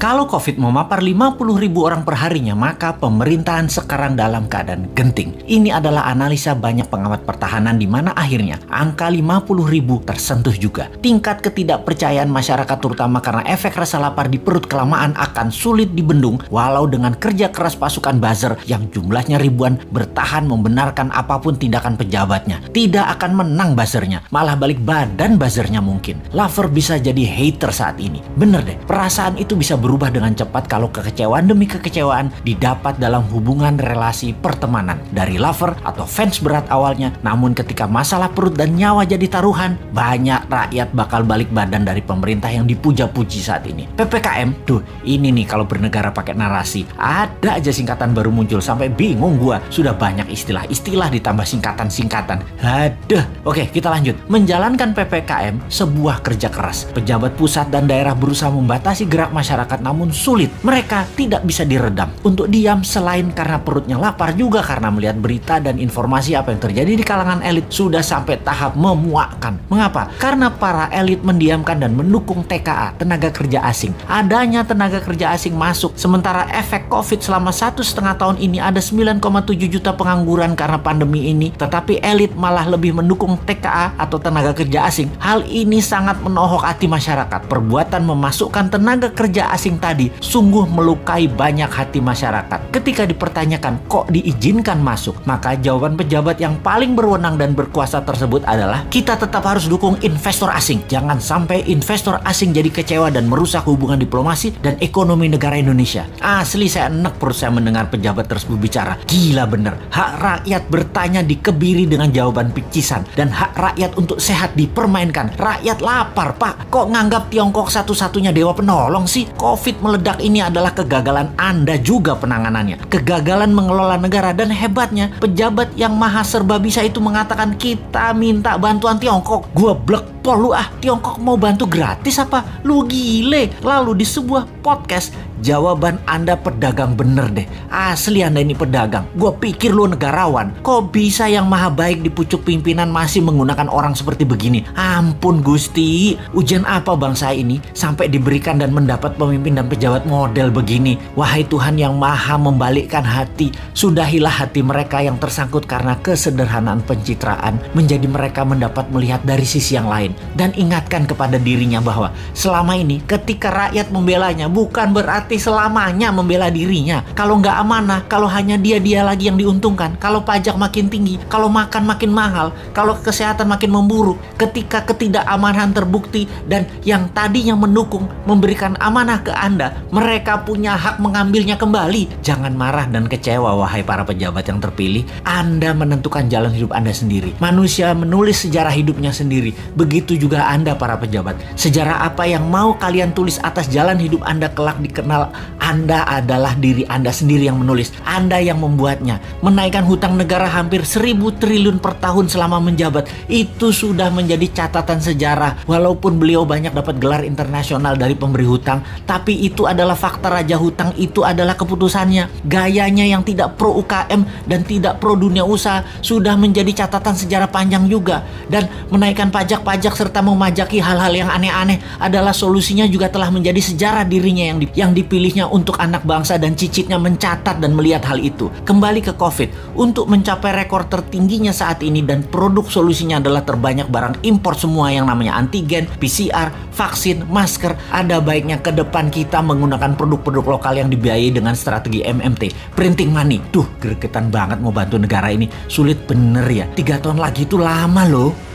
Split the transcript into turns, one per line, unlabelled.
Kalau COVID memapar 50.000 orang per harinya, maka pemerintahan sekarang dalam keadaan genting. Ini adalah analisa banyak pengamat pertahanan di mana akhirnya angka 50.000 tersentuh juga. Tingkat ketidakpercayaan masyarakat terutama karena efek rasa lapar di perut kelamaan akan sulit dibendung walau dengan kerja keras pasukan buzzer yang jumlahnya ribuan bertahan membenarkan apapun tindakan pejabatnya. Tidak akan menang buzzernya, malah balik badan buzzernya mungkin. Lover bisa jadi hater saat ini. Bener deh, perasaan itu bisa berubah dengan cepat kalau kekecewaan demi kekecewaan didapat dalam hubungan relasi pertemanan. Dari lover atau fans berat awalnya, namun ketika masalah perut dan nyawa jadi taruhan, banyak rakyat bakal balik badan dari pemerintah yang dipuja-puji saat ini. PPKM, tuh ini nih kalau bernegara pakai narasi. Ada aja singkatan baru muncul, sampai bingung gua. Sudah banyak istilah-istilah ditambah singkatan-singkatan. Aduh. Oke, kita lanjut. Menjalankan PPKM sebuah kerja keras. Pejabat pusat dan daerah berusaha membatasi gerak masyarakat namun sulit. Mereka tidak bisa diredam untuk diam selain karena perutnya lapar, juga karena melihat berita dan informasi apa yang terjadi di kalangan elit sudah sampai tahap memuakkan. Mengapa? Karena para elit mendiamkan dan mendukung TKA, tenaga kerja asing. Adanya tenaga kerja asing masuk, sementara efek COVID selama 1,5 tahun ini ada 9,7 juta pengangguran karena pandemi ini, tetapi elit malah lebih mendukung TKA atau tenaga kerja asing. Hal ini sangat menohok hati masyarakat. Perbuatan memasukkan tenaga kerja asing tadi sungguh melukai banyak hati masyarakat. Ketika dipertanyakan kok diizinkan masuk, maka jawaban pejabat yang paling berwenang dan berkuasa tersebut adalah kita tetap harus dukung investor asing. Jangan sampai investor asing jadi kecewa dan merusak hubungan diplomasi dan ekonomi negara Indonesia. Asli saya enek perut saya mendengar pejabat tersebut bicara. Gila bener. Hak rakyat bertanya dikebiri dengan jawaban picisan dan hak rakyat untuk sehat dipermainkan. Rakyat lapar, Pak. Kok nganggap Tiongkok satu-satunya dewa penolong sih? COVID meledak ini adalah kegagalan Anda juga penanganannya. Kegagalan mengelola negara, dan hebatnya pejabat yang maha serba bisa itu mengatakan kita minta bantuan Tiongkok. Gua blek pol lu ah. Tiongkok mau bantu gratis apa? Lu gile. Lalu di sebuah podcast, jawaban Anda pedagang bener deh. Asli Anda ini pedagang. Gua pikir lu negarawan. Kok bisa yang maha baik di pucuk pimpinan masih menggunakan orang seperti begini? Ampun Gusti. Ujian apa bangsa ini sampai diberikan dan mendapat pemimpin dan pejabat model begini? Wahai Tuhan yang maha membalikkan hati, sudahilah hati mereka yang tersangkut karena kesederhanaan pencitraan, menjadi mereka mendapat melihat dari sisi yang lain. Dan ingatkan kepada dirinya bahwa selama ini ketika rakyat membelanya bukan berarti selamanya membela dirinya. Kalau nggak amanah, kalau hanya dia lagi yang diuntungkan, kalau pajak makin tinggi, kalau makan makin mahal, kalau kesehatan makin memburuk, ketika ketidakamanan terbukti dan yang tadinya mendukung memberikan amanah ke Anda, mereka punya hak mengambilnya kembali. Jangan marah dan kecewa wahai para pejabat yang terpilih. Anda menentukan jalan hidup Anda sendiri. Manusia menulis sejarah hidupnya sendiri. Begitu juga Anda para pejabat. Sejarah apa yang mau kalian tulis atas jalan hidup Anda kelak dikenal, Anda adalah diri Anda sendiri yang menulis. Anda yang membuatnya. Menaikkan hutang negara hampir 1.000 triliun per tahun selama menjabat, itu sudah menjadi catatan sejarah. Walaupun beliau banyak dapat gelar internasional dari pemberi hutang, tapi itu adalah fakta. Raja hutang itu adalah keputusannya. Gayanya yang tidak pro UKM dan tidak pro dunia usaha sudah menjadi catatan sejarah panjang juga. Dan menaikkan pajak-pajak serta memajaki hal-hal yang aneh-aneh adalah solusinya juga telah menjadi sejarah dirinya yang dipilihnya untuk anak bangsa, dan cicitnya mencatat dan melihat hal itu. Kembali ke COVID, untuk mencapai rekor tertingginya saat ini dan produk solusinya adalah terbanyak barang impor semua yang namanya antigen, PCR, vaksin, masker. Ada baiknya ke depan kita menggunakan produk-produk lokal yang dibiayai dengan strategi MMT, printing money. Duh, gregetan banget mau bantu negara ini. Sulit bener ya. 3 tahun lagi itu lama loh.